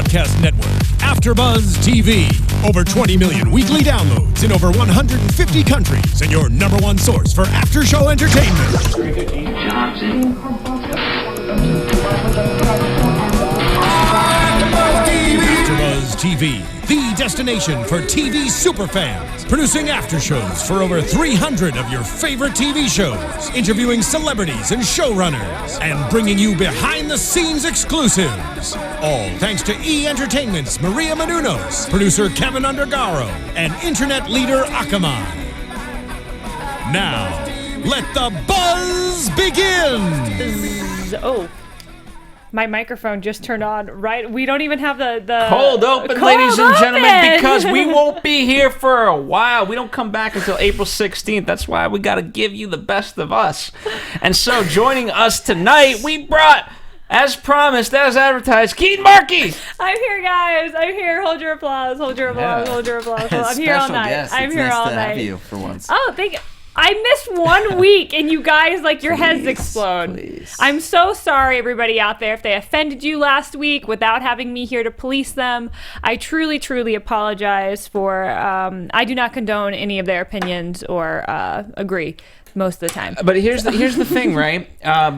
broadcast network, AFTERBUZZ TV. Over 20 million weekly downloads in over 150 countries, and your #1 source for after-show entertainment. AFTERBUZZ TV, the destination for TV superfans, producing after-shows for over 300 of your favorite TV shows, interviewing celebrities and showrunners, and bringing you behind-the-scenes exclusives. All thanks to E! Entertainment's Maria Menounos, producer Kevin Undergaro, and internet leader Akamai. Now, let the buzz begin! Oh. My microphone just turned on, right? We don't even have the Cold open, ladies and gentlemen, because we won't be here for a while. We don't come back until April 16th. That's why we got to give you the best of us. And so joining us tonight, we brought, as promised, as advertised, Keetin Marchi. I'm here, guys. I'm here. Hold your applause. Hold your applause. Hold your applause. I'm here all night. Guest. I'm here all night. Have you for once. Oh, thank you. I missed 1 week, and you guys, like, your heads explode. Please. I'm so sorry, everybody out there, if they offended you last week without having me here to police them. I truly, truly apologize for, I do not condone any of their opinions or agree most of the time. But here's the thing, right?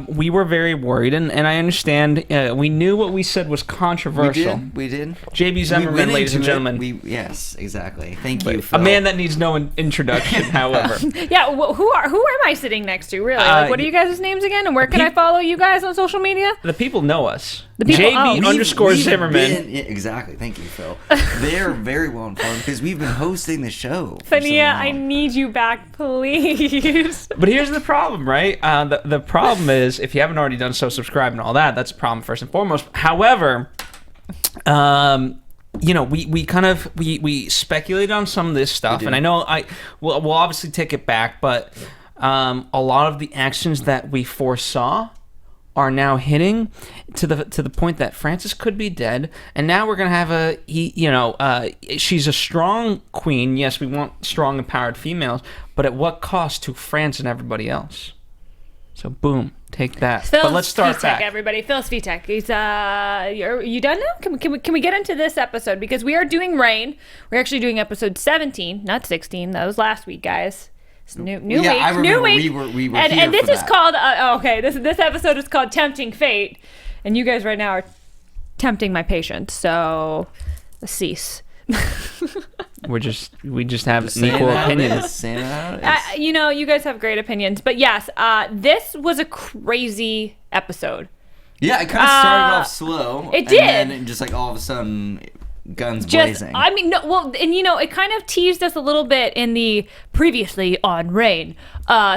We were very worried, and I understand. We knew what we said was controversial. We did. JB Zimmerman, ladies and gentlemen. Yes, exactly. Thank you, A Phil. man that needs no introduction, however. Yeah, who am I sitting next to, really? Like, what are you guys' names again? And where can I follow you guys on social media? The people know us. The people, JB _Zimmerman. Exactly. Thank you, Phil. They're very well informed because we've been hosting the show. Fania, I need you back, please. But here's the problem, right? The problem is, if you haven't already done so, subscribe and all that. That's a problem first and foremost. However, you know, we speculated on some of this stuff, and I know we'll obviously take it back, but a lot of the actions that we foresaw are now hitting to the point that Frances could be dead, and now we're gonna have she's a strong queen. Yes, we want strong, empowered females, but at what cost to France and everybody else? So boom, take that. Phil But let's start Svitek, back. everybody. Phil Svitek. He's are you done now? Can we get into this episode, because we are doing Reign. We're actually doing episode 17, not 16. That was last week, guys. It's new week. I remember new week. We were and here this for is that. called okay. This episode is called Tempting Fate, and you guys right now are tempting my patience. So cease. We just have equal opinions. You know, you guys have great opinions, but yes, this was a crazy episode. Yeah, it kind of started off slow. It did. And then just like all of a sudden, guns blazing. I mean, no, well, and you know, it kind of teased us a little bit in the previously on Reign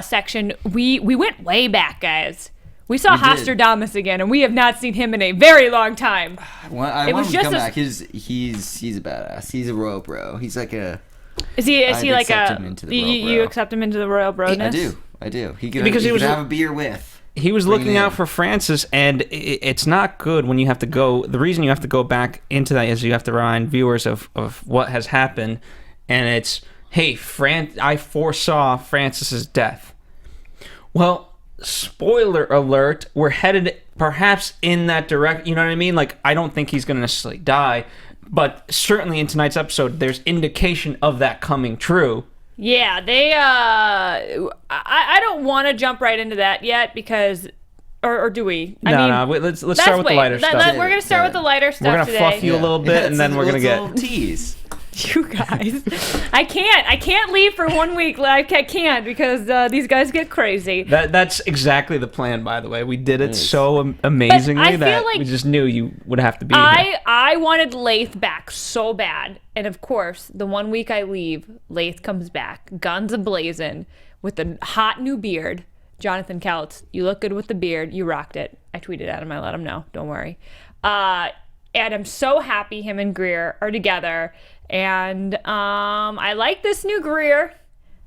section. We went way back, guys. We saw Nostradamus again, and we have not seen him in a very long time. I want him to come back. He's a badass. He's a royal bro. He's like a. Is he like a? You accept him into the royal broness? I do. He could have a beer with. He was looking out for Frances, and it's not good when you have to go. The reason you have to go back into that is you have to remind viewers of what has happened, and it's, hey, I foresaw Frances's death. Well, spoiler alert, we're headed perhaps in that direction. You know what I mean? Like, I don't think he's going to necessarily die, but certainly in tonight's episode, there's indication of that coming true. Yeah, they. I don't want to jump right into that yet because, or do we? No. Let's start with the lighter stuff. We're gonna start with the lighter stuff. We're gonna today. fluff you a little bit, and then we're gonna get tease. You guys, I can't leave for 1 week. I can't because these guys get crazy. That's exactly the plan, by the way. We did it so amazingly that we just knew you would have to be here. I wanted Leith back so bad, and of course, the 1 week I leave, Leith comes back, guns a-blazing, with a hot new beard. Jonathan Keltz, you look good with the beard. You rocked it. I tweeted at him. I let him know. Don't worry. And I'm so happy him and Greer are together. And I like this new Greer.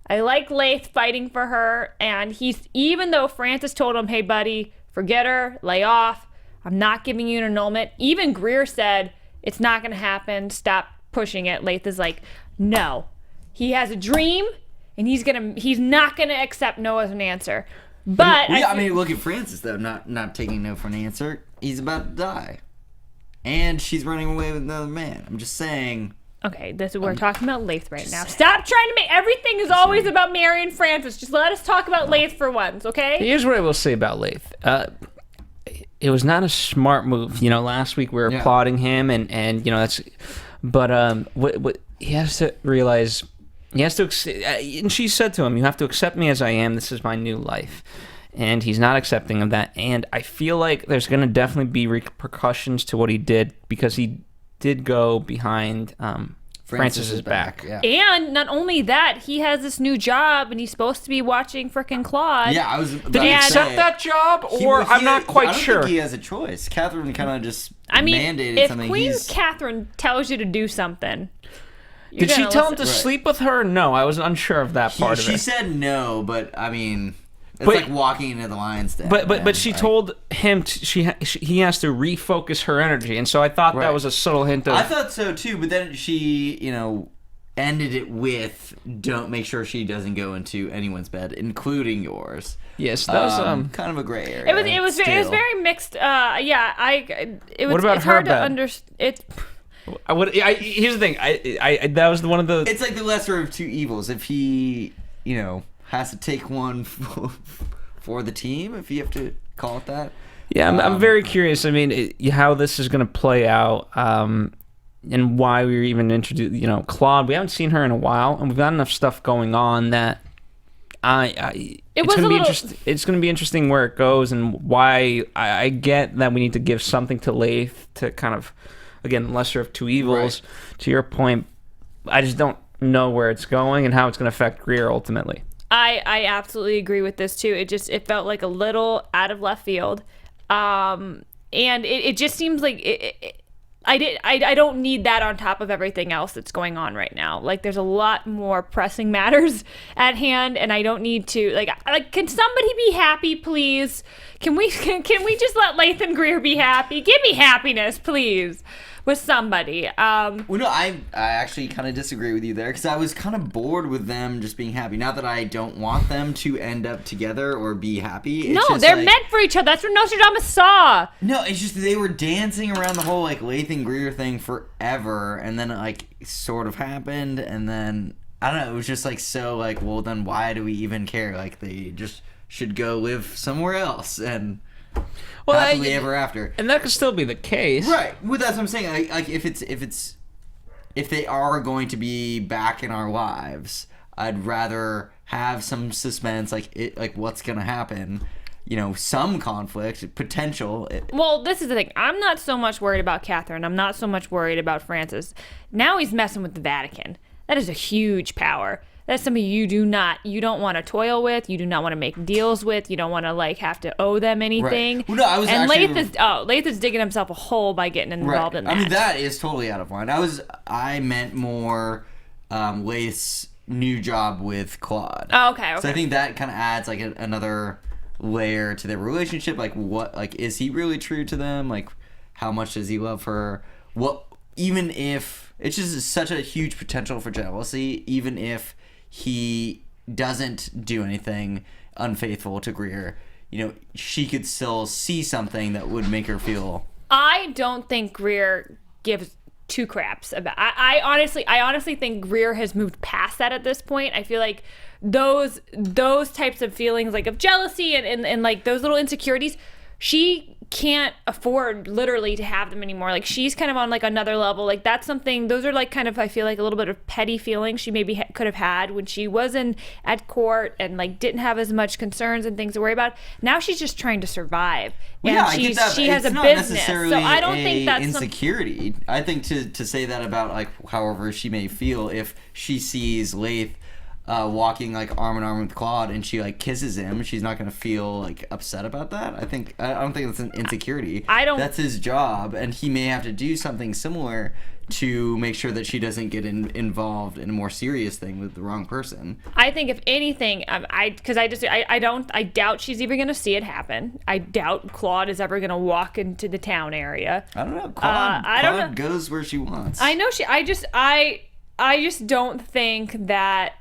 I like Leith fighting for her. And even though Frances told him, hey, buddy, forget her, lay off. I'm not giving you an annulment. Even Greer said, it's not going to happen. Stop pushing it. Leith is like, no. He has a dream, and he's not going to accept no as an answer. But I mean, look at Frances, though, not taking no for an answer. He's about to die. and she's running away with another man. I'm just saying. Okay, we're talking about Leith right now. Stop trying to make everything is always about Mary and Francis. Just let us talk about Leith for once, okay? Here's what I will say about Leith. It was not a smart move. Last week we were applauding him, and that's. But what he has to realize, he has to. And she said to him, "You have to accept me as I am. This is my new life." And he's not accepting of that. And I feel like there's going to definitely be repercussions to what he did, because he did go behind Francis's back. Yeah. And not only that, he has this new job, and he's supposed to be watching frickin' Claude. Yeah, I was. Did he accept that job, or I'm not quite sure? I don't think he has a choice. Catherine kind of just mandated if something. If Queen Catherine tells you to do something, did she tell him to sleep with her? No, I was unsure of that part of it. She said no, but I mean. It's like walking into the lion's den. But she told him he has to refocus her energy, and so I thought that was a subtle hint of. I thought so too, but then she, ended it with, "Don't make sure she doesn't go into anyone's bed, including yours." Yes, that was kind of a gray area. It was very mixed. What about it's her hard bed? to understand. Here's the thing. I that was one of the. It's like the lesser of two evils. If he, has to take one for the team, if you have to call it that. Yeah, I'm very curious. I mean, how this is going to play out, and why we were even introduced. Claude, we haven't seen her in a while, and we've got enough stuff going on that it's going to be interesting where it goes, and why I get that we need to give something to Leith to kind of, again, lesser of two evils. Right. To your point, I just don't know where it's going and how it's going to affect Greer ultimately. I absolutely agree with this too. It felt like a little out of left field, and it just seems like I don't need that on top of everything else that's going on right now. Like, there's a lot more pressing matters at hand, and I don't need to like. Can somebody be happy, please? Can we just let Leith and Greer be happy? Give me happiness, please. With somebody. Well, no, I actually kind of disagree with you there, because I was kind of bored with them just being happy. Not that I don't want them to end up together or be happy. It's no, they're meant for each other. That's what Nostradamus saw. No, it's just they were dancing around the whole Leith and Greer thing forever, and then it sort of happened, and then I don't know. It was just so well, then why do we even care? They just should go live somewhere else and. Happily ever after, and that could still be the case, right? Well, that's what I'm saying. If they are going to be back in our lives, I'd rather have some suspense, what's gonna happen, some conflict, potential. Well, this is the thing. I'm not so much worried about Catherine. I'm not so much worried about Francis. Now he's messing with the Vatican. That is a huge power. That's somebody you don't want to toil with. You do not want to make deals with. You don't want to have to owe them anything. Right. Well, no, I was Leith is digging himself a hole by getting involved in that. I mean, that is totally out of line. I meant more Leith's new job with Claude. Oh, okay. So I think that kind of adds another layer to their relationship. Is he really true to them? How much does he love her? Even if it's just such a huge potential for jealousy, even if he doesn't do anything unfaithful to Greer, she could still see something that would make her feel. I don't think Greer gives two craps about. I honestly think Greer has moved past that at this point. I feel like those types of feelings of jealousy and those little insecurities, she can't afford literally to have them anymore. She's kind of on another level. That's something, those are kind of, I feel a little bit of petty feelings she maybe could have had when she wasn't at court and didn't have as much concerns and things to worry about. Now she's just trying to survive. Well, and I get that, she has it's a not business. Necessarily so I don't think that's insecurity. I think to say that about however she may feel, if she sees Leith walking arm in arm with Claude and she kisses him, she's not going to feel upset about that. I don't think that's an insecurity. That's his job, and he may have to do something similar to make sure that she doesn't get involved in a more serious thing with the wrong person. I think if anything, I doubt she's even going to see it happen. I doubt Claude is ever going to walk into the town area. I don't know. Claude goes where she wants. I know I just don't think that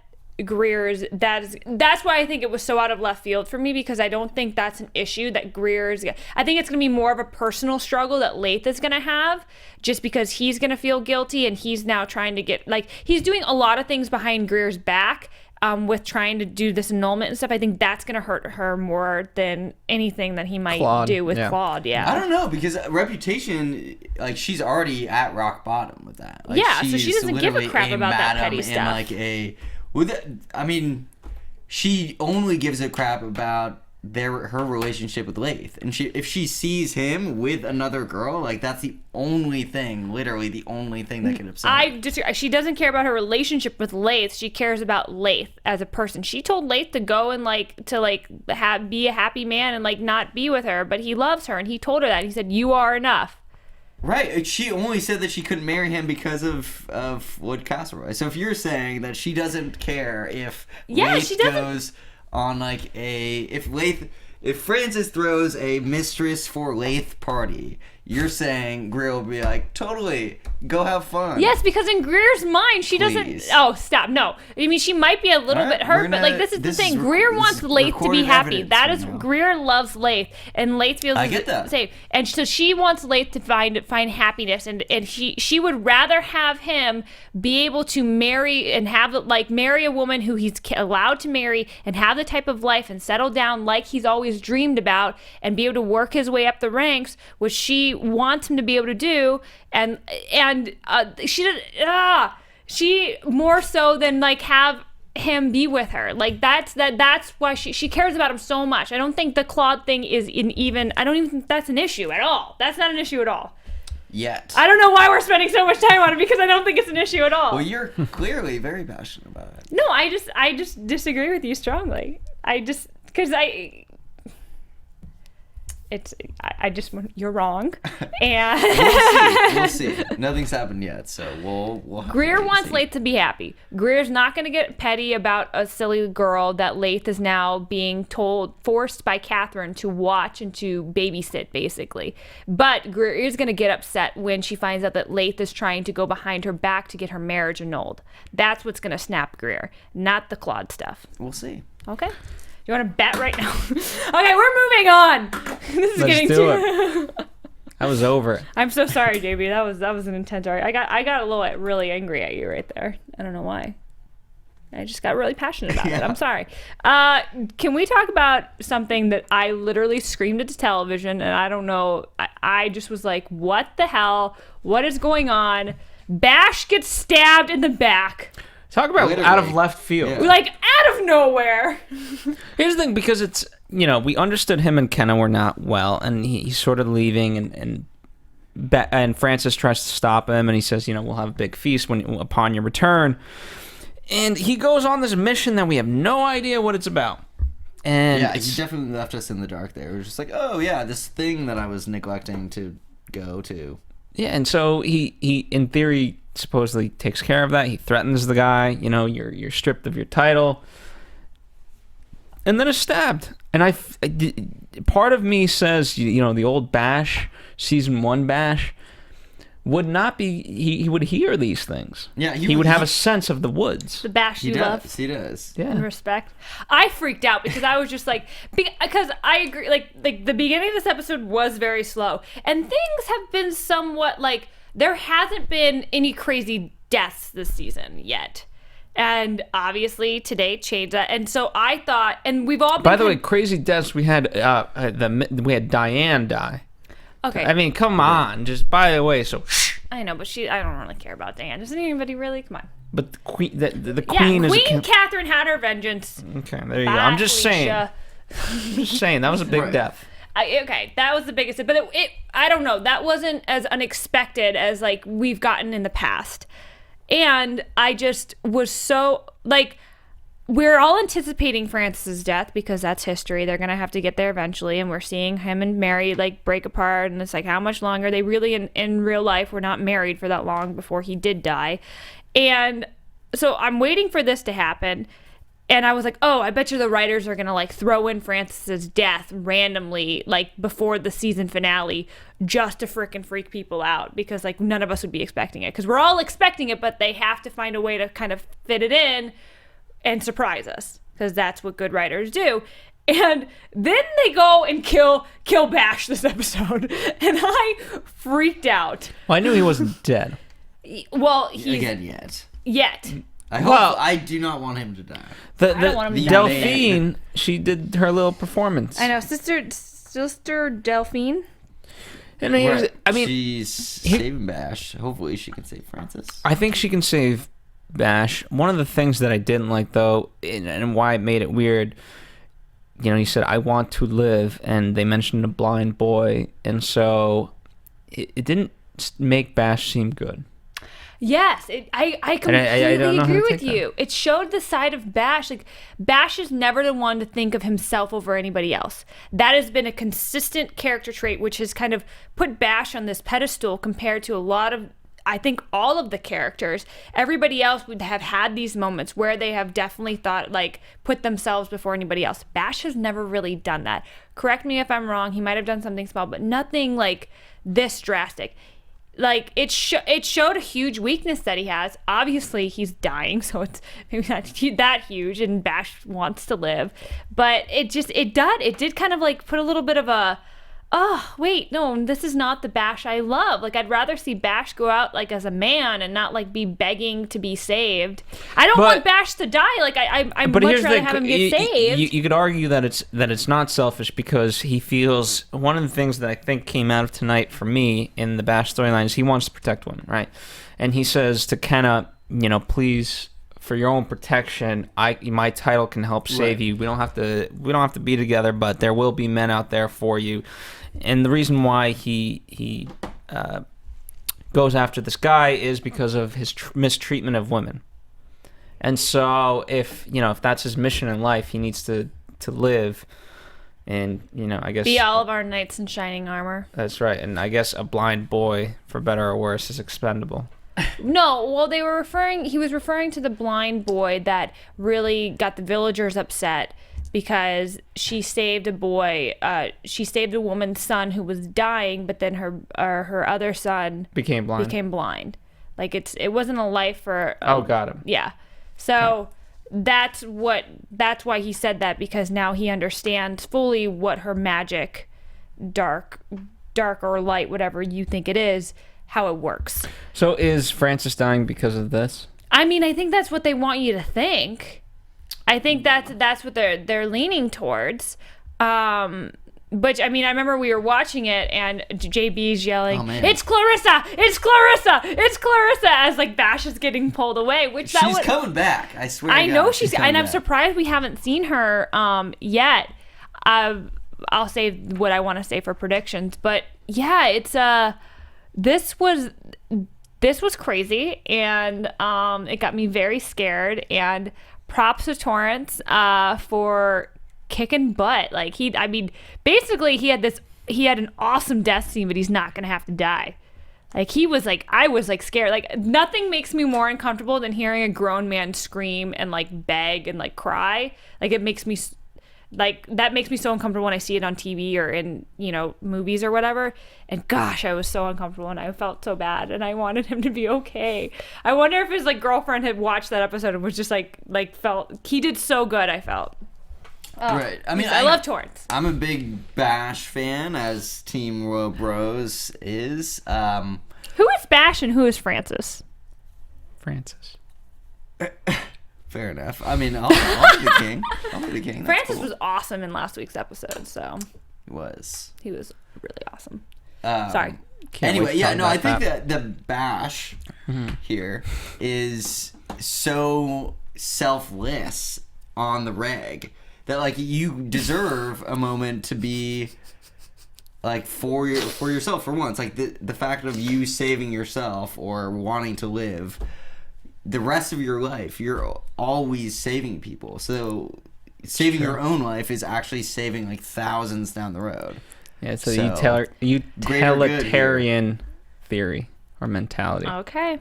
Greer's, that's why I think it was so out of left field for me, because I don't think that's an issue that Greer's, I think it's going to be more of a personal struggle that Leith is going to have, just because he's going to feel guilty, and he's now trying to get, like, he's doing a lot of things behind Greer's back with trying to do this annulment and stuff. I think that's going to hurt her more than anything that he might do with Claude. Yeah. I don't know, because reputation, like, she's already at rock bottom with that. Like, yeah, so she doesn't give a crap about that petty stuff. I mean, she only gives a crap about her relationship with Leith, and if she sees him with another girl, like, that's the only thing, literally the only thing that can upset her. I disagree. She doesn't care about her relationship with Leith. She cares about Leith as a person. She told Leith to go and be a happy man and not be with her, but he loves her, and he told her that. He said, "You are enough." Right. She only said that she couldn't marry him because of Wood Castleroy. So if you're saying that she doesn't care if Leith goes on if Francis throws a mistress for Leith party, you're saying Greer will be like, totally, go have fun. Yes, because in Greer's mind, she doesn't. Oh, stop. No. I mean, she might be a little bit hurt, but this is the thing. Greer wants Leith to be happy. That is, Greer loves Leith, and Leith feels the same. And so she wants Leith to find happiness, and she would rather have him be able to marry and marry a woman who he's allowed to marry and have the type of life and settle down like he's always dreamed about, and be able to work his way up the ranks, which she wants him to be able to do, and she more so than have him be with her. That's why she cares about him so much. I don't think the Claude thing I don't even think that's an issue at all. That's not an issue at all. Yet. I don't know why we're spending so much time on it, because I don't think it's an issue at all. Well, you're clearly very passionate about it. No, I just disagree with you strongly. You're wrong, and we'll see. Nothing's happened yet, so we'll Greer wants Leith to be happy. Greer's not going to get petty about a silly girl that Leith is now being forced by Catherine to watch and to babysit, basically. But Greer is going to get upset when she finds out that Leith is trying to go behind her back to get her marriage annulled. That's what's going to snap Greer, not the Claude stuff. We'll see. Okay. You want to bet right now? Okay, we're moving on. This is getting too. I was over it. I'm so sorry, JB. That was an intense argument. I got a little really angry at you right there. I don't know why. I just got really passionate about it. I'm sorry. Can we talk about something that I literally screamed at the television, and I don't know. I just was like, what the hell? What is going on? Bash gets stabbed in the back. Talk about literally out of left field. Yeah. Out of nowhere. Here's the thing, because it's, we understood him and Kenna were not well, and he's sort of leaving, and Francis tries to stop him, and he says, we'll have a big feast upon your return. And he goes on this mission that we have no idea what it's about. And yeah, he definitely left us in the dark there. It was just like, oh yeah, this thing that I was neglecting to go to. Yeah, and so he in theory supposedly takes care of that. He threatens the guy, you're stripped of your title, and then is stabbed. And part of me says, the old Bash, season 1 Bash, would not be, he would hear these things. Yeah, he would have a sense of the woods. The Bash you love. He does. Yeah. And respect. I freaked out because I was just because I agree, like the beginning of this episode was very slow, and things have been somewhat there hasn't been any crazy deaths this season yet. And obviously today changed that. And so I thought, and we've all been... By the way, crazy deaths, we had Diane die. Okay. I mean, come on. Just by the way, so... I know, but I don't really care about Diane. Doesn't anybody really? Come on. But the queen, the queen is... Queen Catherine had her vengeance. Okay, there you go. I'm just saying. That was a big death. Okay, that was the biggest, but I don't know, that wasn't as unexpected as we've gotten in the past. And I just was so we're all anticipating Francis's death because that's history. They're gonna have to get there eventually, and we're seeing him and Mary break apart, and it's how much longer they really in real life were not married for that long before he did die. And so I'm waiting for this to happen. And I was like, oh, I bet you the writers are going to throw in Francis's death randomly, before the season finale, just to frickin' freak people out, because none of us would be expecting it, because we're all expecting it, but they have to find a way to kind of fit it in and surprise us, because that's what good writers do. And then they go and kill Bash this episode, and I freaked out. Well, I knew he wasn't dead. Well, he's yet. I do not want him to die. I don't want him to die. Delphine, she did her little performance. I know, Sister Delphine. And I mean, she's saving Bash. Hopefully, she can save Francis. I think she can save Bash. One of the things that I didn't like, though, and why it made it weird, he said, "I want to live," and they mentioned a blind boy, and so it didn't make Bash seem good. Yes, I completely agree with you. It showed the side of Bash. Like, Bash is never the one to think of himself over anybody else. That has been a consistent character trait, which has kind of put Bash on this pedestal compared to a lot of, I think, all of the characters. Everybody else would have had these moments where they have definitely thought, like, put themselves before anybody else. Bash has never really done that. Correct me if I'm wrong. He might have done something small, but nothing like this drastic. Like, it showed a huge weakness that he has. Obviously, he's dying, so it's maybe not that huge, and Bash wants to live. But it did kind of, like, put a little bit of a, oh, wait, no, this is not the Bash I love. Like, I'd rather see Bash go out, like, as a man and not, like, be begging to be saved. I don't want Bash to die. Like, I'd much rather have him get saved. You could argue that it's not selfish, because he feels, one of the things that I think came out of tonight for me in the Bash storyline is he wants to protect women, right? And he says to Kenna, please, for your own protection, my title can help save you. We don't have to be together, but there will be men out there for you. And the reason why he goes after this guy is because of his mistreatment of women. And so if that's his mission in life, he needs to live, and I guess be all of our knights in shining armor. That's right. And I guess a blind boy, for better or worse, is expendable. No, well, he was referring to the blind boy that really got the villagers upset because she saved a boy. She saved a woman's son who was dying, but then her other son became blind. Like, it wasn't a life for. Got him. Yeah, so that's why he said that, because now he understands fully what her magic, dark or light, whatever you think it is, how it works. So is Francis dying because of this? I mean, I think that's what they want you to think. I think that's what they're leaning towards. But I mean, I remember we were watching it and JB's yelling, "It's Clarissa! It's Clarissa! It's Clarissa!" as like Bash is getting pulled away. She's coming back. I swear. I know she's, and I'm surprised we haven't seen her yet. I'll say what I want to say for predictions, but yeah, it's this was crazy, and it got me very scared. And props to Torrance for kicking butt. Like, basically he had an awesome death scene, but he's not gonna have to die. Like, I was like scared. Like, nothing makes me more uncomfortable than hearing a grown man scream and like beg and like cry. Like, it makes me that makes me so uncomfortable when I see it on TV or in, movies or whatever. And gosh, I was so uncomfortable and I felt so bad and I wanted him to be okay. I wonder if his girlfriend had watched that episode and was just felt he did so good, I felt. Oh, right. I mean, I love Torrance. I'm a big Bash fan, as Team Royal Bros is. Who is Bash and who is Francis? Francis. Fair enough. I mean, I'll be the king. I'll be the king. That's Francis cool. was awesome in last week's episode, so. He was really awesome. Sorry. Anyway, yeah, no, I think that the Bash here is so selfless on the reg that you deserve a moment to be for yourself for once. Like the fact of you saving yourself or wanting to live. The rest of your life, you're always saving people. So saving your own life is actually saving thousands down the road. Yeah, it's a utilitarian theory or mentality. Okay.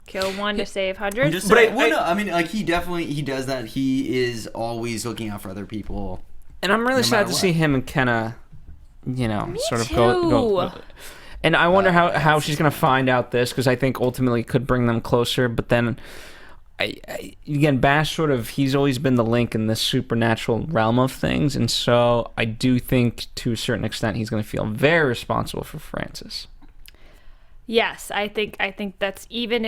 Kill one to save hundreds. He does that. He is always looking out for other people. And I'm really sad to see him and Kenna, sort of go. And I wonder how she's going to find out this, because I think ultimately it could bring them closer. But then again, Bash he's always been the link in this supernatural realm of things, and so I do think to a certain extent he's going to feel very responsible for Frances. Yes, I think that's, even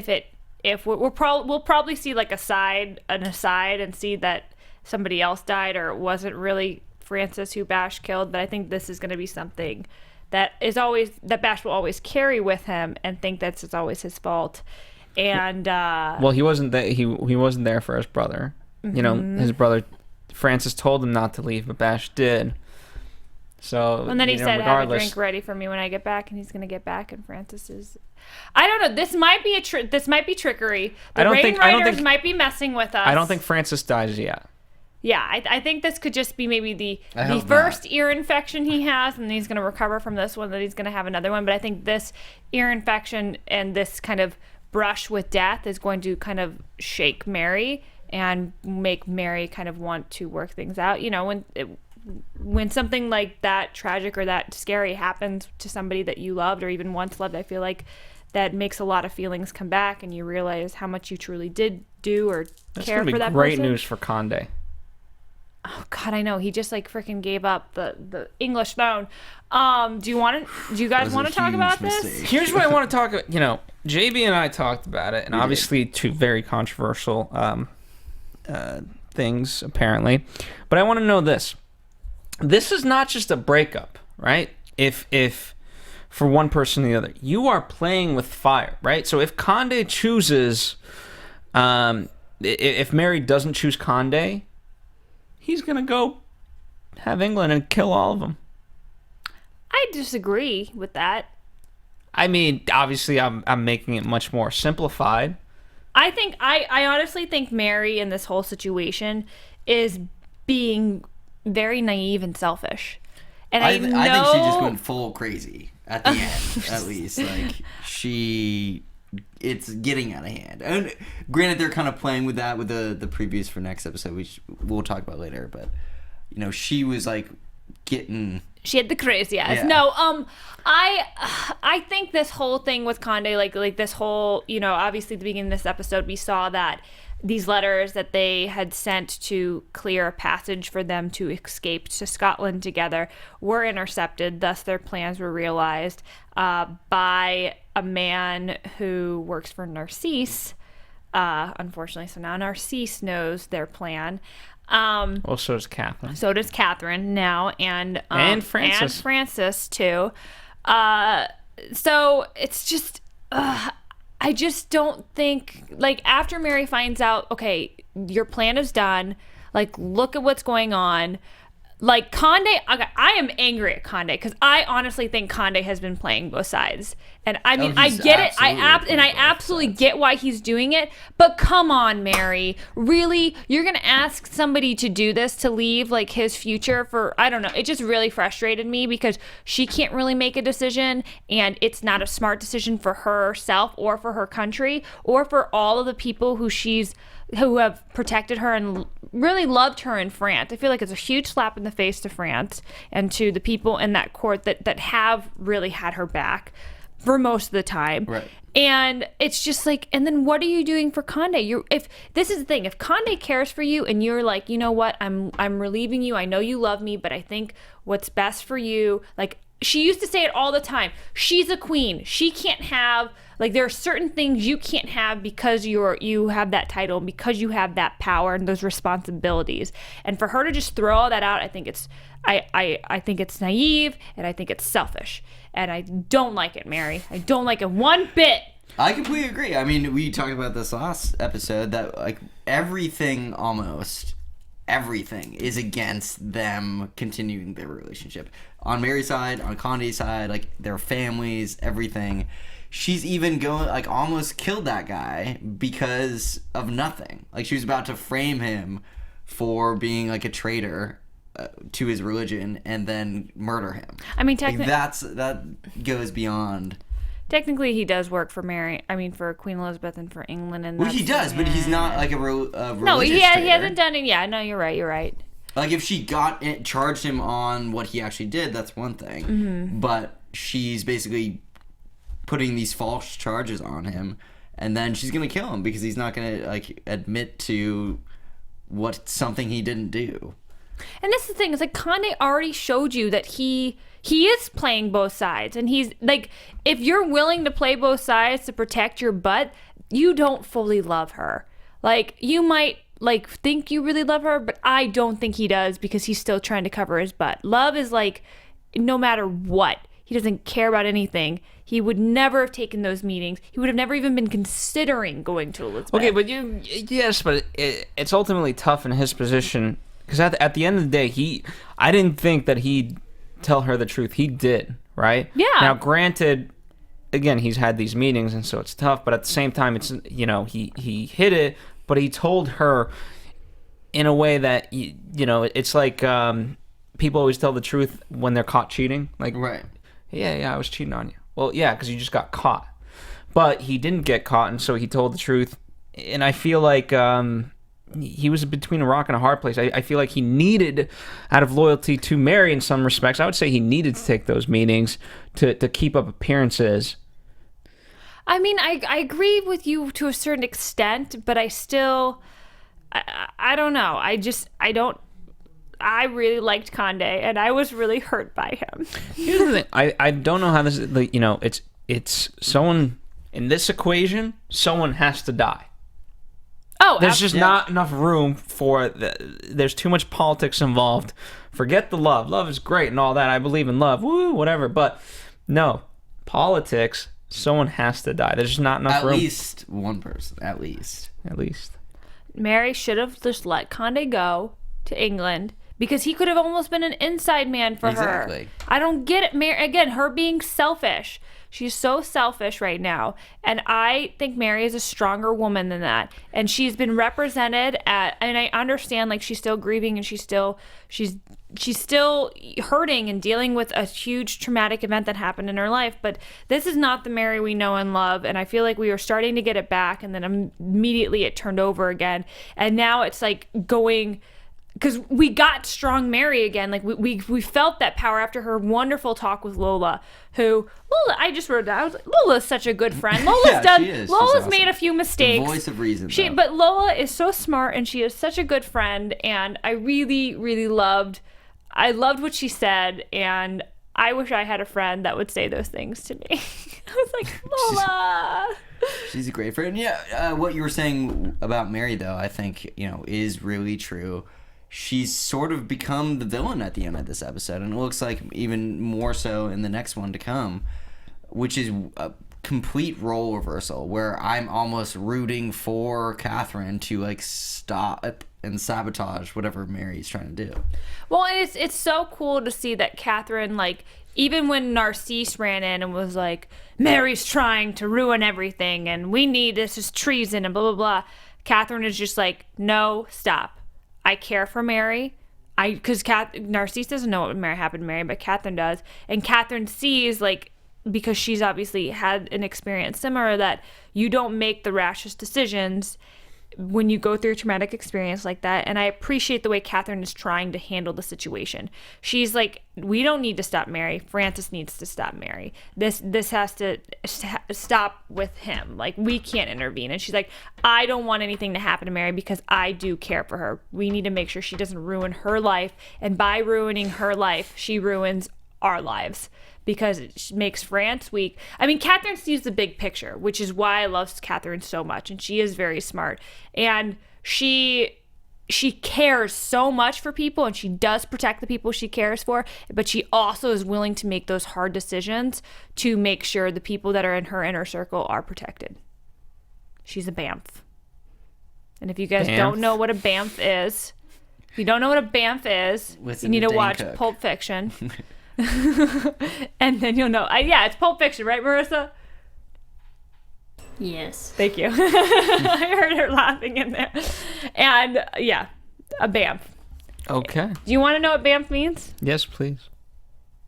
if we'll probably see like an aside and see that somebody else died or it wasn't really Frances who Bash killed, but I think this is going to be something that Bash will always carry with him and think that it's always his fault. And well, he wasn't there. He wasn't there for his brother. You know, his brother Frances told him not to leave, but Bash did. So and then he said, regardless, "Have a drink ready for me when I get back," and he's gonna get back. And Frances is, I don't know. This might be this might be trickery. The Reign writers might be messing with us. I don't think Frances dies yet. Yeah, I think this could just be maybe the first ear infection he has, and he's gonna recover from this one. That he's gonna have another one. But I think this ear infection and this kind of brush with death is going to kind of shake Mary and make Mary kind of want to work things out. You know, when something like that tragic or that scary happens to somebody that you loved or even once loved, I feel like that makes a lot of feelings come back, and you realize how much you truly did do or care for that person. That's great news for Conde. Oh God, I know. He just like freaking gave up the English throne. Do you guys want to talk about this? Here's what I want to talk about. You know, JB and I talked about it, and obviously two very controversial things apparently. But I want to know this. This is not just a breakup, right? If for one person or the other, you are playing with fire, right? So if Conde chooses, if Mary doesn't choose Conde, he's going to go have England and kill all of them. I disagree with that. I mean, obviously, I'm making it much more simplified. I honestly think Mary in this whole situation is being very naive and selfish. And I think she just went full crazy at the end, at least. Like, it's getting out of hand. And granted, they're kind of playing with that with the previews for next episode, which we'll talk about later. But, you know, she was like getting... She had the crazy eyes. Yeah. No, I think this whole thing with Conde, like this whole, you know, obviously at the beginning of this episode, we saw that these letters that they had sent to clear a passage for them to escape to Scotland together were intercepted. Thus, their plans were realized by a man who works for Narcisse, unfortunately. So now Narcisse knows their plan. Well, so does Catherine. So does Catherine now, and Frances. And Frances too. So it's just, I just don't think, like, after Mary finds out, okay, your plan is done, like, look at what's going on. Like, Conde, okay, I am angry at Conde because I honestly think Conde has been playing both sides. And I mean, I get it. I absolutely get why he's doing it. But come on, Mary. Really? You're going to ask somebody to do this, to leave, like, his future for, I don't know. It just really frustrated me because she can't really make a decision. And it's not a smart decision for herself or for her country or for all of the people who have protected her and really loved her in France. I feel like it's a huge slap in the face to France and to the people in that court that have really had her back for most of the time. Right. And it's just like, and then what are you doing for Conde? If this is the thing, if Conde cares for you and you're like, you know what, I'm relieving you. I know you love me, but I think what's best for you, like, she used to say it all the time. She's a queen. She can't have, like, there are certain things you can't have because you have that title, because you have that power and those responsibilities. And for her to just throw all that out, I think it's I think it's naive and I think it's selfish. And I don't like it, Mary. I don't like it one bit. I completely agree. I mean, we talked about this last episode that, like, almost everything is against them continuing their relationship. On Mary's side, on Conde's side, like, their families, everything. She's even almost killed that guy because of nothing. Like, she was about to frame him for being, like, a traitor to his religion and then murder him. I mean, technically... that goes beyond... Technically, he does work for for Queen Elizabeth and for England. And well, he does, but he's not like a religious No, he traitor. hasn't done it. Yeah, no, you're right. Like, if she charged him on what he actually did, that's one thing. Mm-hmm. But she's basically putting these false charges on him and then she's gonna kill him because he's not gonna like admit to something he didn't do. And this is the thing, is like Conde already showed you that he is playing both sides, and he's like, if you're willing to play both sides to protect your butt, you don't fully love her. Like, you might like think you really love her, but I don't think he does, because he's still trying to cover his butt. Love is like, no matter what, he doesn't care about anything. He would never have taken those meetings. He would have never even been considering going to Elizabeth. Okay, but it's ultimately tough in his position, because at the end of the day, I didn't think that he'd tell her the truth. He did, right? Yeah. Now, granted, again, he's had these meetings, and so it's tough, but at the same time, it's, he hid it, but he told her in a way that, it's like people always tell the truth when they're caught cheating. Like, Right. Yeah, I was cheating on you. Well, yeah, because you just got caught. But he didn't get caught, and so he told the truth. And I feel like he was between a rock and a hard place. I feel like he needed, out of loyalty to Mary in some respects, I would say he needed to take those meetings to keep up appearances. I mean, I agree with you to a certain extent, but I still, I don't know. I really liked Conde, and I was really hurt by him. Here's the thing. I don't know how this is, like, it's someone, in this equation, someone has to die. Oh, there's just not enough room for there's too much politics involved. Forget the love. Love is great and all that. I believe in love. Woo, whatever. But no, politics, someone has to die. There's just not enough room. At least one person. At least. Mary should have just let Conde go to England, because he could have almost been an inside man for her. I don't get it. Mary, again, her being selfish. She's so selfish right now. And I think Mary is a stronger woman than that. And she's been represented and I understand, like, she's still grieving, and she's still hurting and dealing with a huge traumatic event that happened in her life. But this is not the Mary we know and love. And I feel like we were starting to get it back, and then immediately it turned over again. And now it's like going, because we got strong Mary again. Like, we felt that power after her wonderful talk with Lola, I just wrote down, I was like, Lola's such a good friend. Lola's Lola's awesome. Made a few mistakes. The voice of reason. But Lola is so smart, and she is such a good friend, and I really, really loved what she said, and I wish I had a friend that would say those things to me. I was like, Lola. She's a great friend. Yeah, what you were saying about Mary, though, I think, is really true. She's sort of become the villain at the end of this episode, and it looks like even more so in the next one to come, which is a complete role reversal, where I'm almost rooting for Catherine to, like, stop and sabotage whatever Mary's trying to do. Well, and it's so cool to see that Catherine, like, even when Narcisse ran in and was like, Mary's trying to ruin everything, and this is treason, and blah, blah, blah, Catherine is just like, no, stop. I care for Mary. Because Narcisse doesn't know what happened to Mary, but Catherine does. And Catherine sees, like, because she's obviously had an experience similar, that you don't make the rashest decisions when you go through a traumatic experience like that. And I appreciate the way Catherine is trying to handle the situation. She's like, we don't need to stop Mary. Francis needs to stop Mary. This has to stop with him. Like, we can't intervene. And she's like, I don't want anything to happen to Mary, because I do care for her. We need to make sure she doesn't ruin her life. And by ruining her life, she ruins our lives, because it makes France weak. I mean, Catherine sees the big picture, which is why I love Catherine so much. And she is very smart. And she cares so much for people, and she does protect the people she cares for, but she also is willing to make those hard decisions to make sure the people that are in her inner circle are protected. She's a BAMF. And if you guys don't know what a BAMF is, you need to watch Pulp Fiction. And then you'll know. It's Pulp Fiction, right, Marissa? Yes. Thank you. I heard her laughing in there. And a BAMF. Okay. Do you want to know what BAMF means? Yes, please.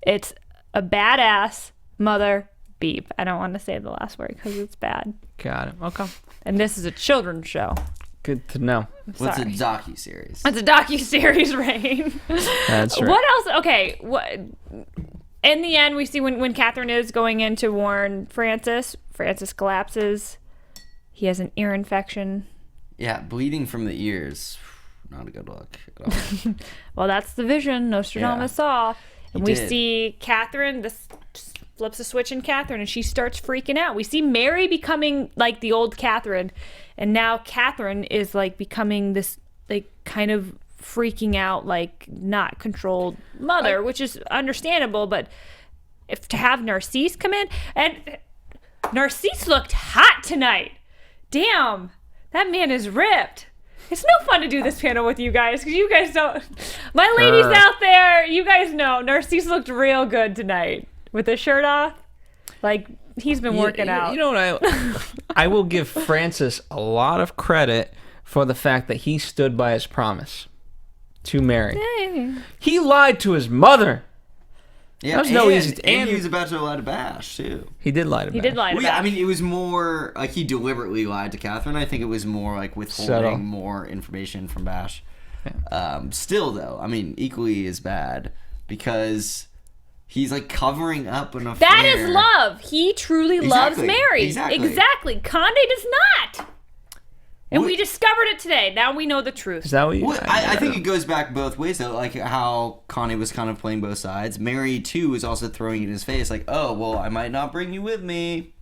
It's a badass mother beep. I don't want to say the last word because it's bad. Got it. Okay. And this is a children's show. Good to know. What's a docuseries? It's a docuseries, Reign. That's right. What else? Okay. In the end, we see when Catherine is going in to warn Francis collapses. He has an ear infection. Yeah, bleeding from the ears. Not a good look at all. Well, that's the vision Nostradamus saw. And we did. see Catherine, this flips a switch in Catherine, and she starts freaking out. We see Mary becoming like the old Catherine, and now Catherine is like becoming this like kind of freaking out, like not controlled mother, which is understandable. But if to have Narcisse come in, and Narcisse looked hot tonight. Damn, that man is ripped. It's no fun to do this panel with you guys because you guys don't. My ladies out there, you guys know Narcisse looked real good tonight with his shirt off. Like he's been working out. You know what? I will give Francis a lot of credit for the fact that he stood by his promise to Mary. He lied to his mother. Yeah, That was no easy. And he was about to lie to Bash too. He did lie to. He did lie to Well, yeah, Bash. I mean, it was more like he deliberately lied to Catherine. I think it was more like withholding Subtle. more information from Bash. Still, though, I mean, equally as bad because he's like covering up an affair. That is love. He truly loves Exactly. Mary. Exactly. Conde does not. And we discovered it today. Now we know the truth. Is that what you? Well, I think it goes back both ways, though. Like how Conde was kind of playing both sides. Mary, too, was also throwing it in his face, like, oh, well, I might not bring you with me.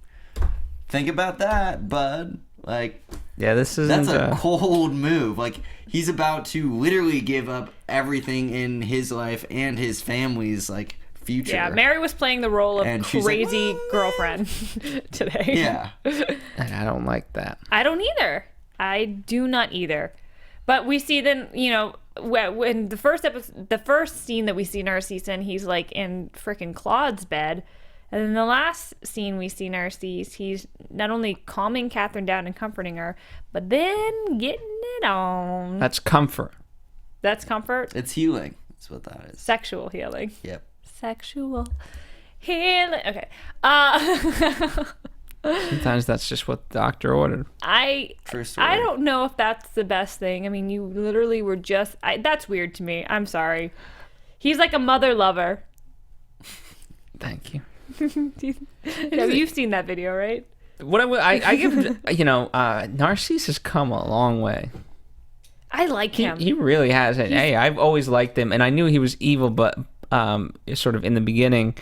Think about that, bud. Like, Yeah, this isn't. that's a cold move. Like, he's about to literally give up everything in his life and his family's, like, future. Yeah, Mary was playing the role of And she's like, crazy "Well, girlfriend today. Yeah. And I don't like that. I don't either. I do not either. But we see then, you know, when the first scene that we see Narcisse in, he's like in frickin' Claude's bed. And then the last scene we see Narcisse, he's not only calming Catherine down and comforting her, but then getting it on. That's comfort. That's comfort. It's healing. That's what that is. Sexual healing. Yep. Sexual healing. Okay. Sometimes that's just what the doctor ordered. True story. I don't know if that's the best thing. I mean, you literally were just... that's weird to me. I'm sorry. He's like a mother lover. Thank you. You've seen that video, right? What I give, Narcisse has come a long way. I like him. He really has. Hey, I've always liked him, and I knew he was evil, but sort of in the beginning.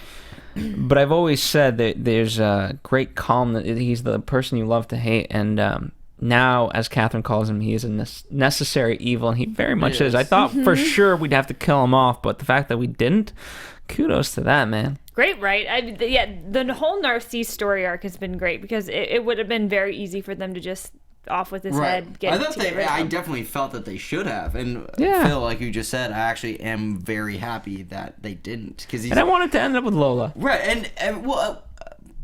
But I've always said that there's a great calm. That he's the person you love to hate, and now, as Catherine calls him, he is a necessary evil, and he very much is. I thought for sure we'd have to kill him off, but the fact that we didn't, kudos to that, man. Great, right? The whole Narcisse story arc has been great because it would have been very easy for them to just off with his head. I definitely felt that they should have, and Yeah. Phil, like you just said, I actually am very happy that they didn't because And I wanted to end up with Lola. right. And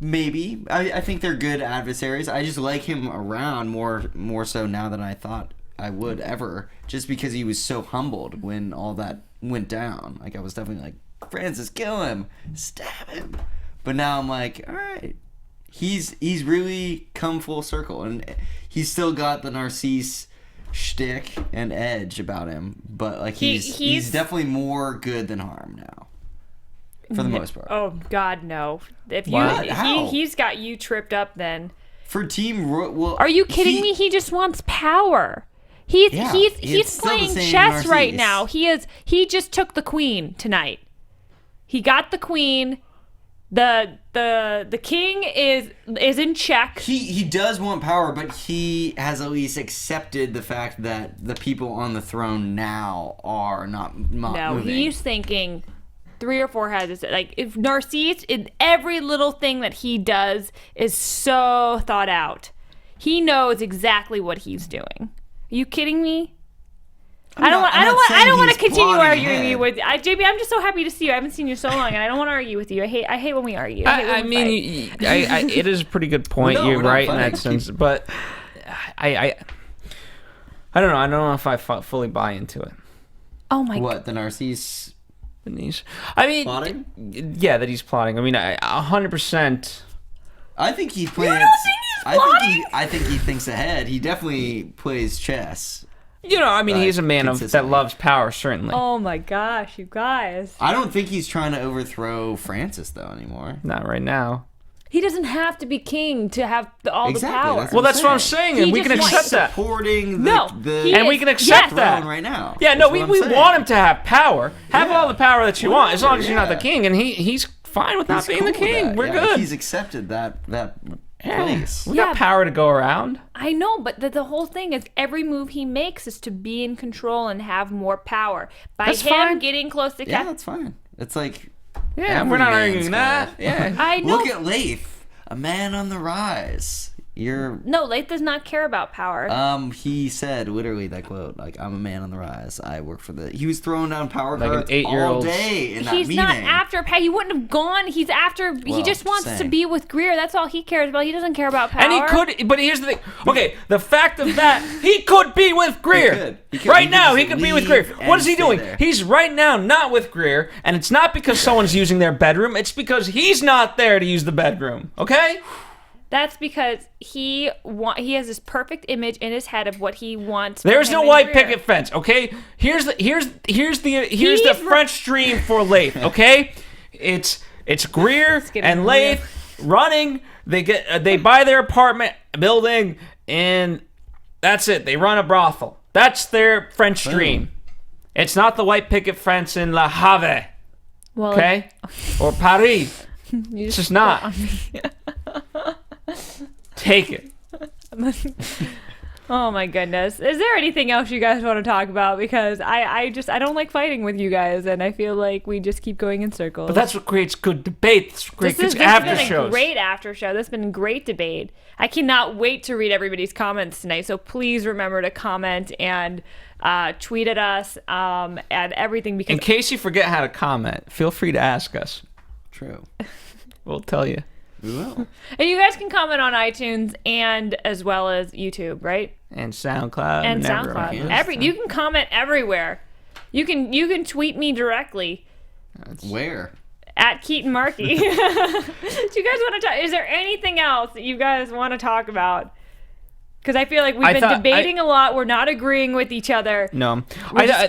maybe I think they're good adversaries. I just like him around more so now than I thought I would ever, just because he was so humbled when all that went down. Like I was definitely like, Francis, kill him, stab him. But now I'm like, all right, he's really come full circle, and he's still got the Narcisse shtick and edge about him. But like he's definitely more good than harm now, for the most part. Oh God, no! If you What? How? he's got you tripped up, then For Team well, are you kidding me? He just wants power. He's it's still the playing same chess right Narcisse. now. He just took the queen tonight. He got the queen. The king is in check. He does want power, but he has at least accepted the fact that the people on the throne now are not No, moving. he's thinking 3 or 4 heads. Like if Narcisse, every little thing that he does is so thought out. He knows exactly what he's doing. Are you kidding me? I don't want to continue arguing with you. JB, I'm just so happy to see you. I haven't seen you so long, and I don't want to argue with you. I hate when we argue. I mean, it is a pretty good point. No, You're we're not right in fighting. that sense, but I don't know. I don't know if I fully buy into it. Oh my God. What, the Narcisse Denise. I mean, plotting? yeah, that he's plotting. I mean, 100%. I think he plans. don't think he's plotting? I think he thinks ahead. He definitely plays chess. I mean, he's a man that consistently. loves power, certainly. Oh my gosh, you guys. I don't think he's trying to overthrow Francis though anymore. Not right now. He doesn't have to be king to have all the power. Well, that's what I'm saying, and we can accept that. Supporting and we can accept that right now. Yeah, no, we want him to have power. Have all the power that you want, as long as you're not the king, and he's fine with not being the king. We're good. He's accepted that place. We got power to go around. I know, but the whole thing is every move he makes is to be in control and have more power. By him getting close to yeah, that's fine. It's like we're not arguing that. Yeah, I know. Look at Leith, a man on the rise. No, Leith does not care about power. He said literally that quote, like, I'm a man on the rise. I work for He was throwing down power cards all day in that meeting. He's not after power. He wouldn't have gone. He's after. He just wants to be with Greer. That's all he cares about. He doesn't care about power. And he could, but here's the thing. Okay, the fact of that, he could be with Greer. He could be with Greer. What is he doing? He's right now not with Greer, and it's not because someone's using their bedroom. It's because he's not there to use the bedroom. Okay? That's because he has this perfect image in his head of what he wants. There's no white picket fence, okay? Here's the French dream for Leith, okay? It's Greer and Leith running. They buy their apartment building, and that's it. They run a brothel. That's their French dream. It's not the white picket fence in Le Havre, okay? Or Paris. It's just not. Take it. Oh my goodness. Is there anything else you guys want to talk about? Because I don't like fighting with you guys, and I feel like we just keep going in circles. But that's what creates good debate. This has been a great after show. This has been a great debate. I cannot wait to read everybody's comments tonight. So please remember to comment and tweet at us and everything. Because in case you forget how to comment, feel free to ask us. True. We'll tell you. We will. And you guys can comment on iTunes and as well as YouTube, right? And SoundCloud. And SoundCloud. You can comment everywhere. You can tweet me directly. Where? At Keetin Marchi. Do you guys want to talk? Is there anything else that you guys want to talk about? Because I feel like we've been debating a lot. We're not agreeing with each other. No.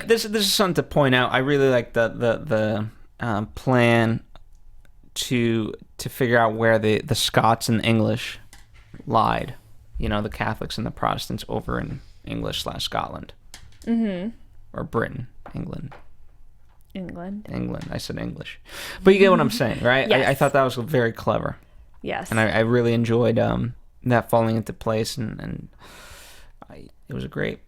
This is something to point out. I really like the plan to figure out where the Scots and the English lied. You know, the Catholics and the Protestants over in English/Scotland. Mm-hmm. Or Britain. England. I said English. But you get what I'm saying, right? Yes. I thought that was very clever. Yes. And I really enjoyed that falling into place, and it was a great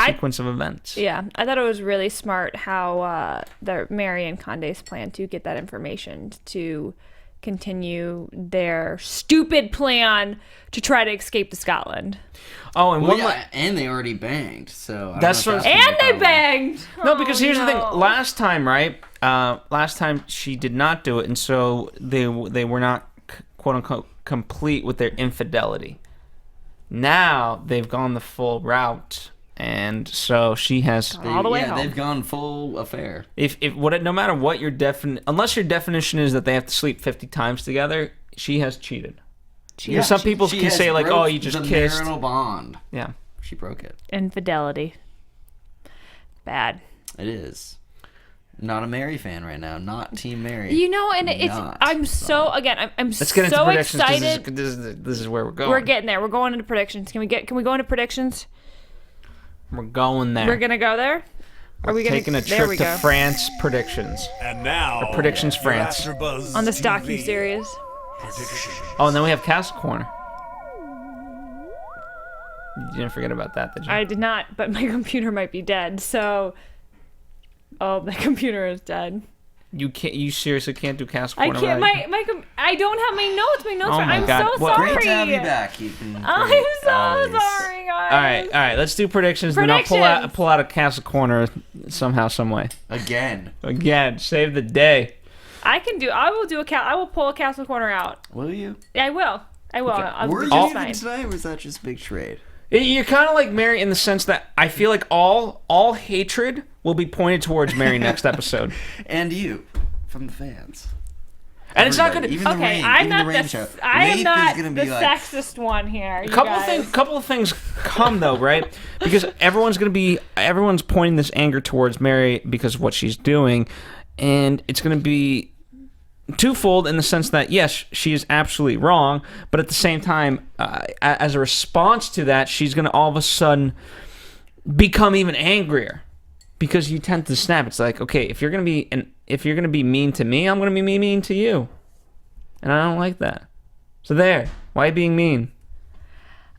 sequence of events. Yeah, I thought it was really smart how Mary and Conde's plan to get that information to continue their stupid plan to try to escape to Scotland. Oh, and and they already banged, so that's what. And they banged. No, because here's the thing. Last time, right? Last time she did not do it, and so they were not quote unquote complete with their infidelity. Now they've gone the full route. And so she has all the way home. They've gone full affair. No matter what unless your definition is that they have to sleep 50 times together, she has cheated. Some people can say like, "Oh, you just kissed." The marital bond. Yeah, she broke it. Infidelity. Bad. It is. Not a Mary fan right now. Not Team Mary. You know, and I'm so Let's get into so predictions. excited. This is where we're going. We're getting there. We're going into predictions. Can we go into predictions? We're going there. We're gonna go there. Are we taking a trip to France? Predictions. And now, predictions France on the Stocky series. Predictions. Oh, and then we have Castle Corner. You didn't forget about that, did you? I did not, but my computer might be dead. So, the computer is dead. You seriously can't do Castle Corner? I can't. I don't have my notes. My notes. I'm God. so sorry. Great to have you back, Keetin. I'm so sorry, guys. All right. Let's do predictions. Then I'll pull out a Castle Corner somehow, some way. Again. Save the day. I will pull a Castle Corner out. Will you? Yeah, I will. Okay. Were you even tonight, or was that just a big charade? You're kind of like Mary in the sense that I feel like all hatred will be pointed towards Mary next episode. And you, from the fans. And it's not going to... Okay, I'm not the sexist one here. Couple of things come, though, right? Because everyone's pointing this anger towards Mary because of what she's doing. And it's going to be twofold in the sense that, yes, she is absolutely wrong, but at the same time, as a response to that, she's going to all of a sudden become even angrier because you tend to snap. It's like, okay, if you're going to be mean to me, I'm going to be mean to you. And I don't like that. So there. Why being mean?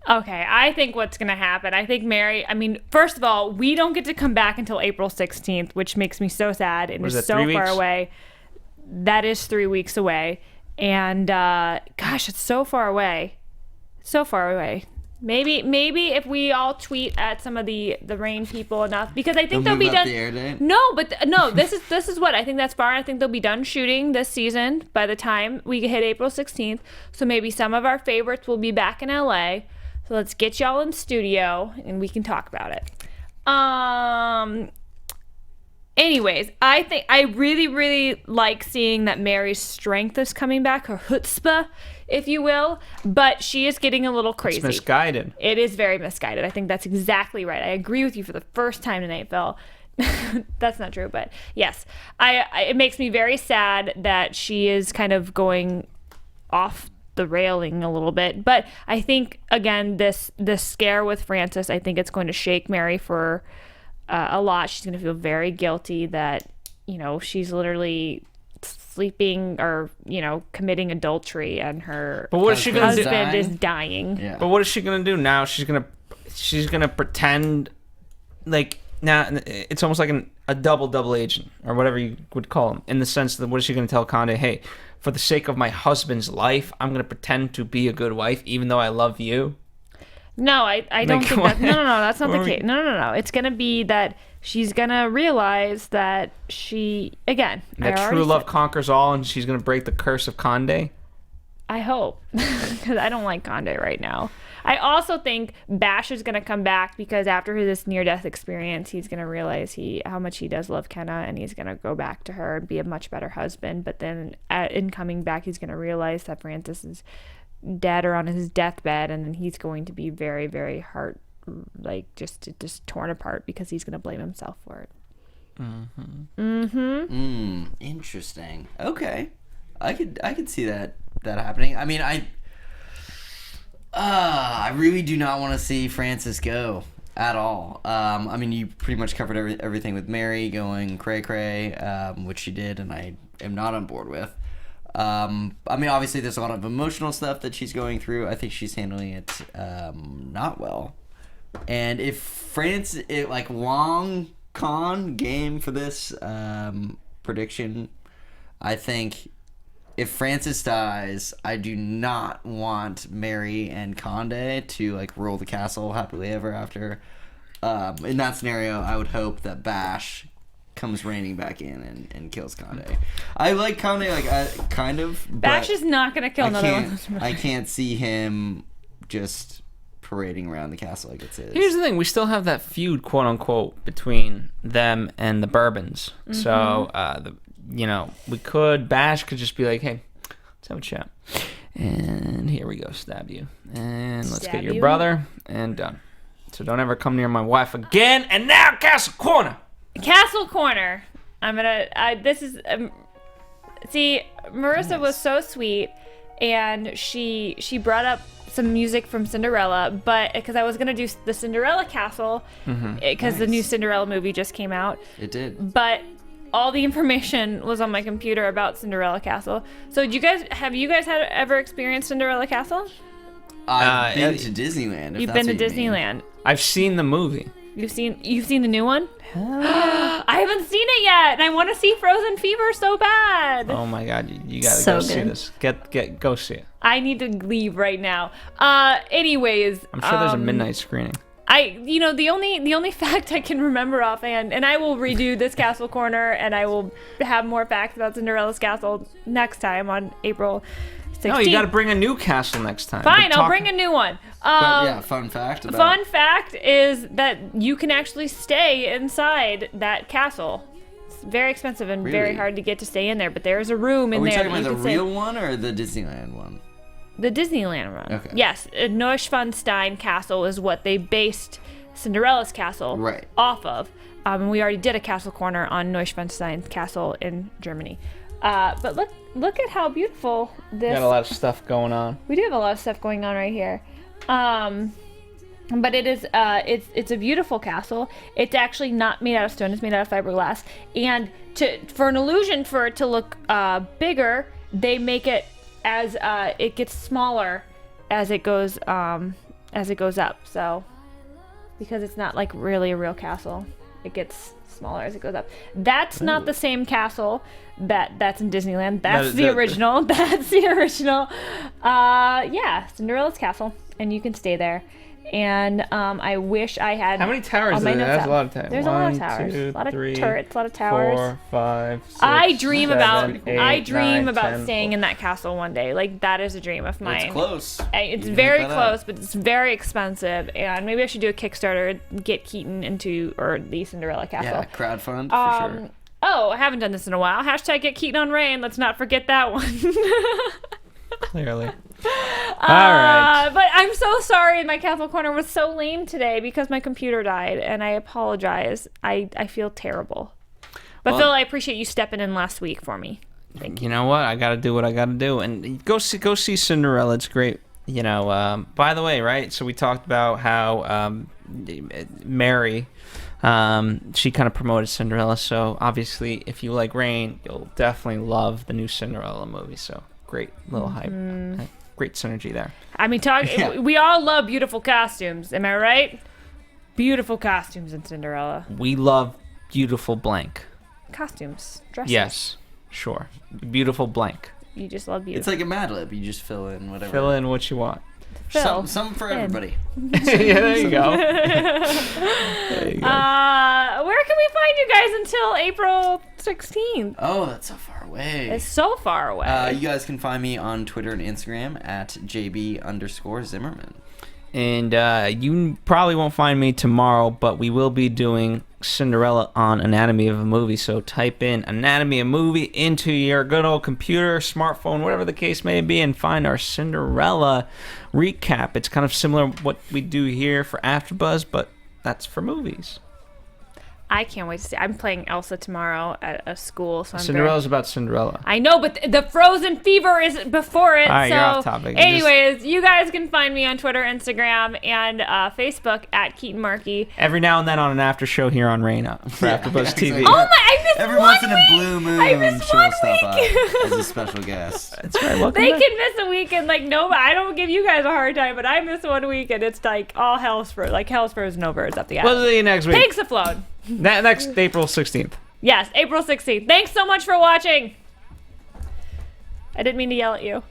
Okay, I think what's going to happen, I think Mary, first of all, we don't get to come back until April 16th, which makes me so sad. It is so far away. That is 3 weeks away. And, gosh, it's so far away. So far away. Maybe if we all tweet at some of the Reign people enough, because I think they'll be done. The air date? No, this is what I think that's far. I think they'll be done shooting this season by the time we hit April 16th. So maybe some of our favorites will be back in LA. So let's get y'all in studio and we can talk about it. Anyways, I think I really, really like seeing that Mary's strength is coming back, her chutzpah, if you will, but she is getting a little crazy. It's misguided. It is very misguided. I think that's exactly right. I agree with you for the first time tonight, Phil. That's not true, but yes. It makes me very sad that she is kind of going off the railing a little bit, but I think, again, this scare with Francis, I think it's going to shake Mary for a lot. She's going to feel very guilty that, she's literally sleeping or, committing adultery and her husband is dying. Yeah. But what is she going to do now? She's going to pretend like, now it's almost like a double agent or whatever you would call him, in the sense that what is she going to tell Conde? Hey, for the sake of my husband's life, I'm going to pretend to be a good wife even though I love you. No, I don't think that. No, that's not the case. No. It's going to be that she's going to realize that that true love conquers all, and she's going to break the curse of Conde. I hope, because I don't like Conde right now. I also think Bash is going to come back because after this near-death experience, he's going to realize how much he does love Kenna, and he's going to go back to her and be a much better husband. But then in coming back, he's going to realize that Francis is dead or on his deathbed, and then he's going to be very, very just torn apart because he's going to blame himself for it. Interesting. Okay, I could see that happening. I really do not want to see Francis go at all. You pretty much covered everything with Mary going cray-cray, which she did, and I am not on board with. Obviously there's a lot of emotional stuff that she's going through. I think she's handling it not well. And if France, long con game for this prediction, I think if Francis dies, I do not want Mary and Conde to rule the castle happily ever after. In that scenario, I would hope that Bash comes raining back in and kills Conde. I like Conde, kind of. Bash is not going to kill another one. I can't see him just parading around the castle like it's his. Here's the thing. We still have that feud, quote unquote, between them and the Bourbons. Mm-hmm. So, Bash could just be like, hey, let's have a chat. And here we go, stab you. And let's get your brother. And done. So don't ever come near my wife again. And now, Castle Corner. Castle Corner. See, Marissa was so sweet, and she brought up some music from Cinderella, but because I was gonna do the Cinderella Castle, because the new Cinderella movie just came out. It did. But all the information was on my computer about Cinderella Castle. So have you guys ever experienced Cinderella Castle? I've been to Disneyland. You've been to Disneyland. I've seen the movie. You've seen the new one? I haven't seen it yet, and I want to see Frozen Fever so bad. Oh my god, you gotta go see this. Go see it. I need to leave right now. Anyways, I'm sure there's a midnight screening. The only fact I can remember offhand, and I will redo this Castle Corner, and I will have more facts about Cinderella's Castle next time on April 16th. No, you got to bring a new castle next time. Fine, I'll bring a new one. Fun fact is that you can actually stay inside that castle. It's very expensive and very hard to get to stay in there, but there's a room in there. Are we talking about the real one or the Disneyland one? The Disneyland one. Okay. Yes, Neuschwanstein Castle is what they based Cinderella's castle off of. And we already did a Castle Corner on Neuschwanstein Castle in Germany. But look at how beautiful this. Got a lot of stuff going on. We do have a lot of stuff going on right here. But it is it's a beautiful castle. It's actually not made out of stone. It's made out of fiberglass. And for an illusion for it to look bigger, they make it as it gets smaller as it goes up. So because it's not like really a real castle, it gets smaller as it goes up. That's not the same castle that's in Disneyland. That's the original. That's the original. Yeah, Cinderella's castle, and you can stay there. And I wish I had. How many towers is there? That's a lot of towers. There's a lot of towers. A lot of turrets. A lot of towers. 4, 5, 6, I dream 7, 8, I dream 9, about 10, staying in that castle one day. Like that is a dream of mine. It's close. It's very close, but it's very expensive. And maybe I should do a Kickstarter, get Keetin into or the Cinderella castle. Yeah, crowdfund for sure. Oh, I haven't done this in a while. Hashtag get Keetin on Reign. Let's not forget that one. Clearly. All right. But I'm so sorry. My Castle Corner was so lame today because my computer died, and I apologize. I feel terrible. But Phil, I appreciate you stepping in last week for me. Thank you. You know what? I got to do what I got to do, and go see Cinderella. It's great. You know. By the way, right? So we talked about how Mary. She kind of promoted Cinderella. So obviously, if you like Reign, you'll definitely love the new Cinderella movie. So great little hype. Great synergy there. I mean, we all love beautiful costumes. Am I right? Beautiful costumes in Cinderella. We love beautiful blank. Costumes. Dresses. Yes, sure. Beautiful blank. You just love beautiful. It's like a Mad Lib. You just fill in whatever. Fill in what you want. Some for everybody. Yeah, there you go. There you go. Where can we find you guys until April 16th? Oh, that's so far away. It's so far away. You guys can find me on Twitter and Instagram at JB_Zimmerman. And you probably won't find me tomorrow, but we will be doing Cinderella on Anatomy of a Movie. So type in Anatomy of a Movie into your good old computer, smartphone, whatever the case may be, and find our Cinderella recap. It's kind of similar to what we do here for AfterBuzz, but that's for movies. I can't wait to see. I'm playing Elsa tomorrow at a school. So Cinderella's about Cinderella. I know, but the Frozen fever is before it. All right, so you're off topic. Anyways, you guys can find me on Twitter, Instagram, and Facebook at Keetin Marchi. Every now and then on an after show here on Reign for AfterBuzz TV. Oh my! I missed Every one once in week. a blue moon, I missed she'll one stop by week. as a special guest. That's right. Welcome They back. can miss a week, and like no, I don't give you guys a hard time, but I miss 1 week, and it's like all hell's frozen over. It's up the ass. We'll see you next week. Pigs afloat. Next April 16th. Yes, April 16th. Thanks so much for watching. I didn't mean to yell at you.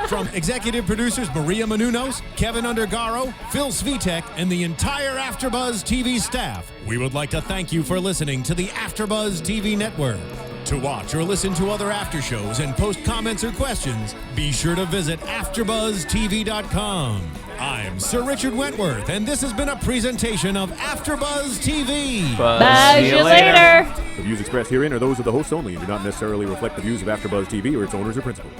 From executive producers Maria Menounos, Kevin Undergaro, Phil Svitek, and the entire AfterBuzz TV staff, we would like to thank you for listening to the AfterBuzz TV network. To watch or listen to other after shows and post comments or questions, be sure to visit AfterBuzzTV.com. I'm Sir Richard Wentworth, and this has been a presentation of AfterBuzz TV. Bye, see you later. The views expressed herein are those of the hosts only and do not necessarily reflect the views of AfterBuzz TV or its owners or principals.